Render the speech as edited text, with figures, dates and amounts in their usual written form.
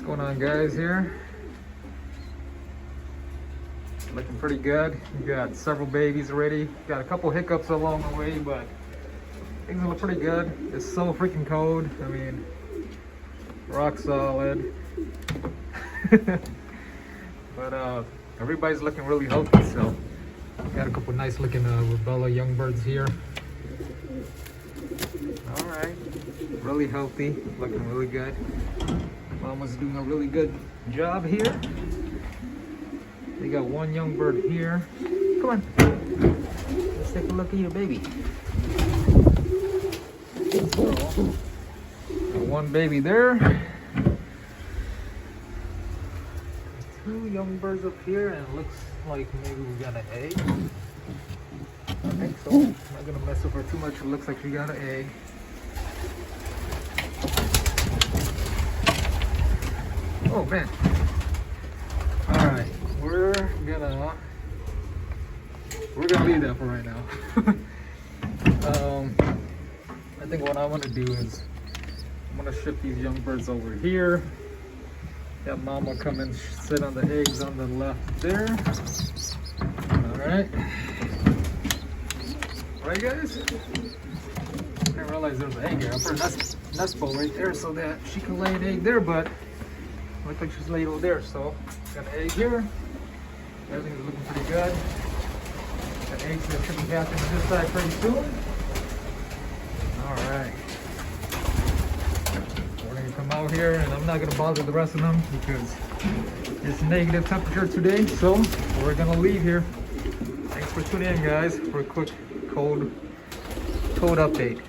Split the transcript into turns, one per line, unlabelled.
going on, guys? Here looking pretty good. We got several babies already. Got a couple hiccups along the way, but things look pretty good. It's so freaking cold. I mean, rock solid. But everybody's looking really healthy. So got a couple nice looking rubella young birds here. All right, really healthy, looking really good. Mama's doing a really good job here. We got one young bird here. Come on, let's take a look at your baby. So, got one baby there. Two young birds up here, and it looks like maybe we got an egg. I think so. I'm not gonna mess with her too much. It looks like we got an egg. Oh man. Alright, we're gonna leave that for right now. I think what I wanna do is I'm gonna shift these young birds over here. Have Mama come and sit on the eggs on the left there. Alright. Right, guys? I didn't realize there was an egg here. I put a nest bowl right there so that she can lay an egg there, but it looks like she's laid over there. So got an egg here. Everything's looking pretty good. Got eggs that should be happening on this side pretty soon. Alright. We're gonna come out here, and I'm not gonna bother the rest of them because it's negative temperature today, so we're gonna leave here. Thanks for tuning in, guys, for a quick cold update.